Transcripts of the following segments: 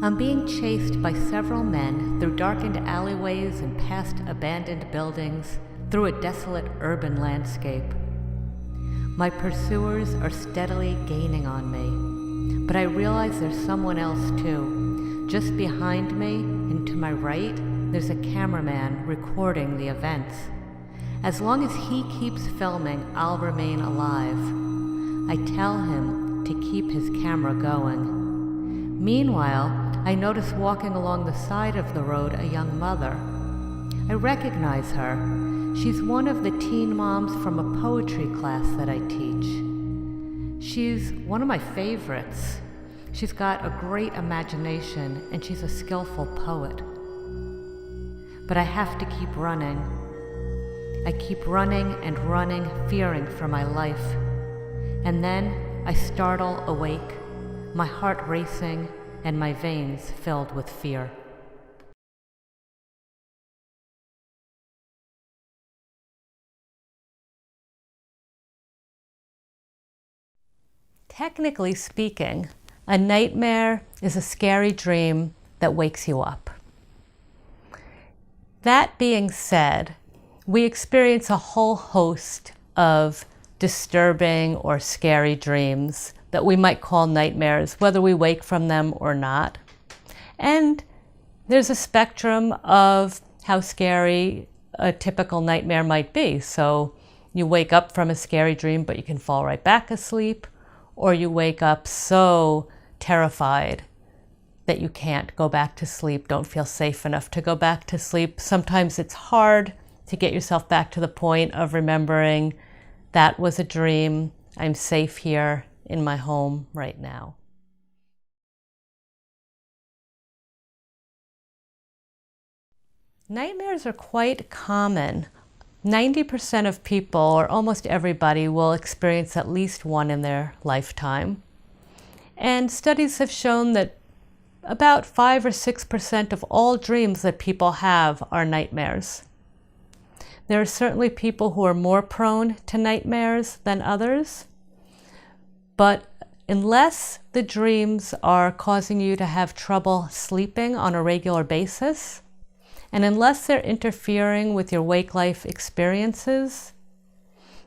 I'm being chased by several men through darkened alleyways and past abandoned buildings, through a desolate urban landscape. My pursuers are steadily gaining on me, but I realize there's someone else too. Just behind me and to my right, there's a cameraman recording the events. As long as he keeps filming, I'll remain alive. I tell him to keep his camera going. Meanwhile, I notice walking along the side of the road a young mother. I recognize her. She's one of the teen moms from a poetry class that I teach. She's one of my favorites. She's got a great imagination and she's a skillful poet. But I have to keep running. I keep running and running, fearing for my life. And then I startle awake, my heart racing and my veins filled with fear. Technically speaking, a nightmare is a scary dream that wakes you up. That being said, we experience a whole host of disturbing or scary dreams that we might call nightmares, whether we wake from them or not. And there's a spectrum of how scary a typical nightmare might be. So you wake up from a scary dream, but you can fall right back asleep, or you wake up so terrified that you can't go back to sleep, don't feel safe enough to go back to sleep. Sometimes it's hard to get yourself back to the point of remembering that was a dream, I'm safe here in my home right now. Nightmares are quite common. 90% of people, or almost everybody, will experience at least one in their lifetime. And studies have shown that about 5 or 6% of all dreams that people have are nightmares. There are certainly people who are more prone to nightmares than others, but unless the dreams are causing you to have trouble sleeping on a regular basis, and unless they're interfering with your wake life experiences,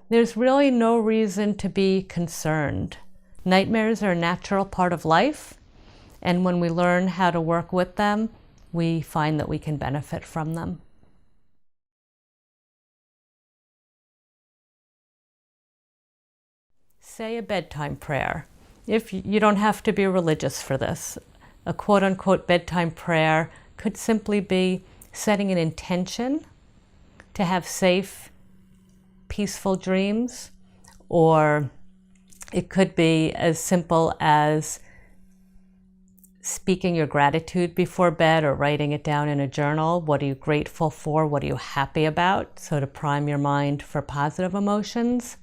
there's really no reason to be concerned. Nightmares are a natural part of life, and when we learn how to work with them, we find that we can benefit from them. Say a bedtime prayer. If you don't have to be religious for this, a quote-unquote bedtime prayer could simply be setting an intention to have safe, peaceful dreams, or it could be as simple as speaking your gratitude before bed or writing it down in a journal. What are you grateful for? What are you happy about? So to prime your mind for positive emotions.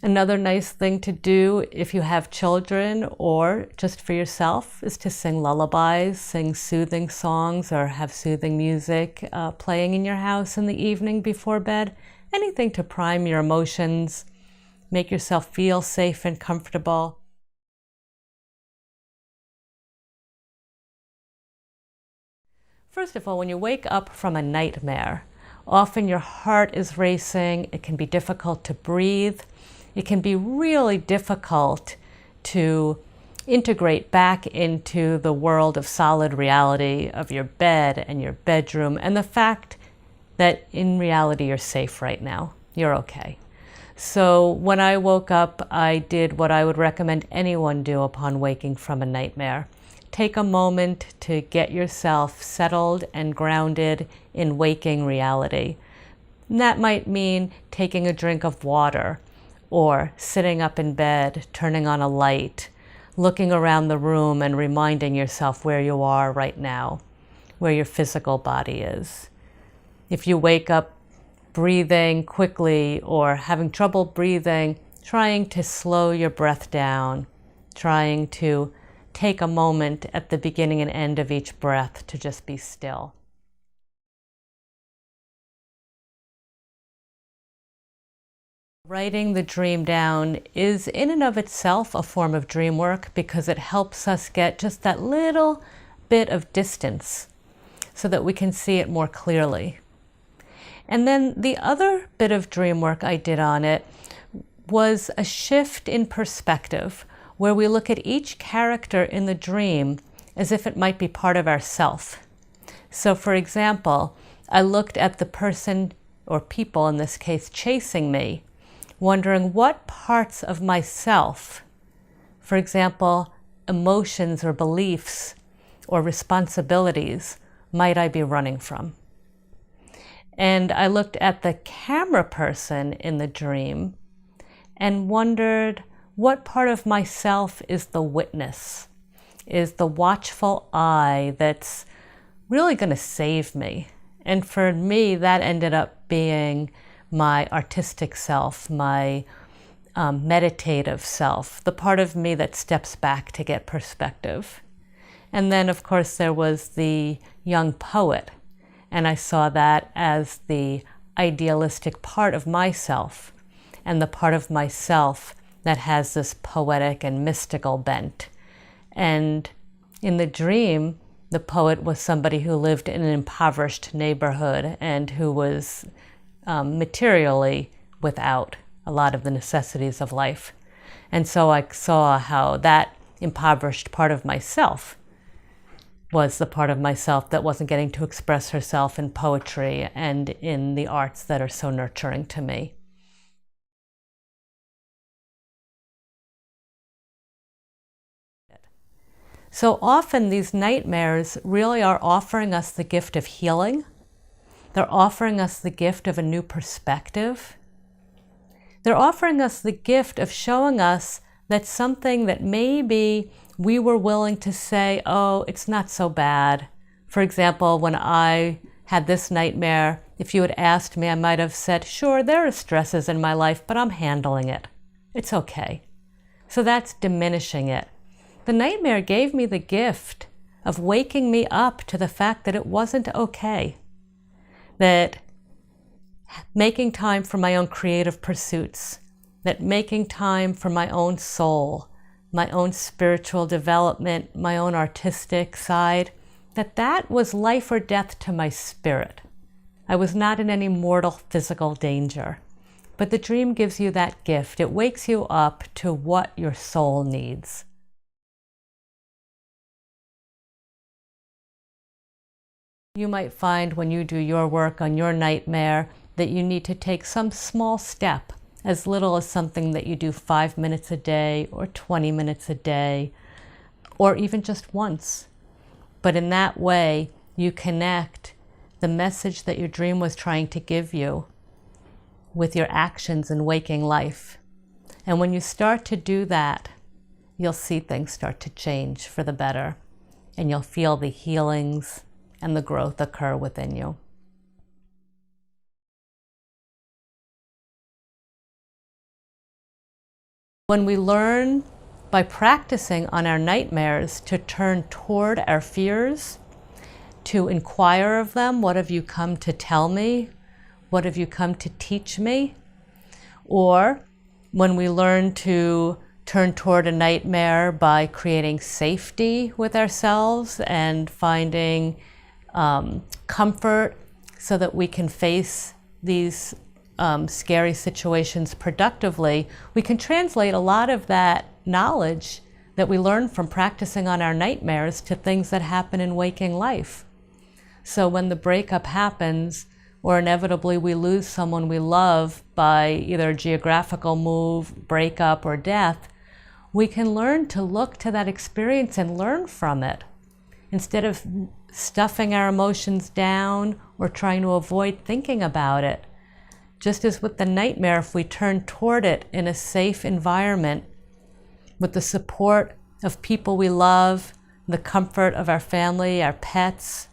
Another nice thing to do if you have children or just for yourself is to sing lullabies, sing soothing songs, or have soothing music playing in your house in the evening before bed. Anything to prime your emotions, make yourself feel safe and comfortable. First of all, when you wake up from a nightmare, often your heart is racing, it can be difficult to breathe. It can be really difficult to integrate back into the world of solid reality of your bed and your bedroom and the fact that in reality you're safe right now. You're okay. So when I woke up, I did what I would recommend anyone do upon waking from a nightmare. Take a moment to get yourself settled and grounded in waking reality. And that might mean taking a drink of water, or sitting up in bed, turning on a light, looking around the room and reminding yourself where you are right now, where your physical body is. If you wake up breathing quickly or having trouble breathing, trying to slow your breath down, trying to take a moment at the beginning and end of each breath to just be still. Writing the dream down is in and of itself a form of dream work because it helps us get just that little bit of distance so that we can see it more clearly. And then the other bit of dream work I did on it was a shift in perspective where we look at each character in the dream as if it might be part of ourself. So for example, I looked at the person or people in this case chasing me, wondering what parts of myself, for example, emotions or beliefs or responsibilities, might I be running from? And I looked at the camera person in the dream and wondered what part of myself is the witness, is the watchful eye that's really going to save me. And for me, that ended up being my artistic self, my meditative self, the part of me that steps back to get perspective. And then, of course, there was the young poet, and I saw that as the idealistic part of myself, and the part of myself that has this poetic and mystical bent. And in the dream, the poet was somebody who lived in an impoverished neighborhood and who was materially without a lot of the necessities of life. And so I saw how that impoverished part of myself was the part of myself that wasn't getting to express herself in poetry and in the arts that are so nurturing to me. So often these nightmares really are offering us the gift of healing. They're offering us the gift of a new perspective. They're offering us the gift of showing us that something that maybe we were willing to say, oh, it's not so bad. For example, when I had this nightmare, if you had asked me, I might have said, sure, there are stresses in my life, but I'm handling it. It's okay. So that's diminishing it. The nightmare gave me the gift of waking me up to the fact that it wasn't okay, that making time for my own creative pursuits, that making time for my own soul, my own spiritual development, my own artistic side, that was life or death to my spirit. I was not in any mortal physical danger. But the dream gives you that gift. It wakes you up to what your soul needs. You might find when you do your work on your nightmare that you need to take some small step, as little as something that you do 5 minutes a day or 20 minutes a day, or even just once. But in that way, you connect the message that your dream was trying to give you with your actions in waking life. And when you start to do that, you'll see things start to change for the better, and you'll feel the healings and the growth occur within you. When we learn by practicing on our nightmares to turn toward our fears, to inquire of them, what have you come to tell me? What have you come to teach me? Or when we learn to turn toward a nightmare by creating safety with ourselves and finding comfort so that we can face these scary situations productively, we can translate a lot of that knowledge that we learn from practicing on our nightmares to things that happen in waking life. So when the breakup happens, or inevitably we lose someone we love by either a geographical move, breakup, or death, we can learn to look to that experience and learn from it. Instead of stuffing our emotions down or trying to avoid thinking about it. Just as with the nightmare, if we turn toward it in a safe environment, with the support of people we love, the comfort of our family, our pets,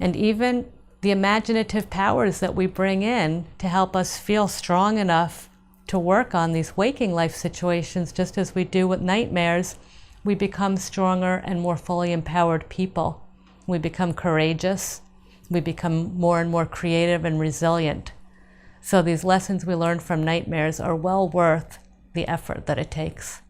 and even the imaginative powers that we bring in to help us feel strong enough to work on these waking life situations, just as we do with nightmares, we become stronger and more fully empowered people. We become courageous. We become more and more creative and resilient. So these lessons we learn from nightmares are well worth the effort that it takes.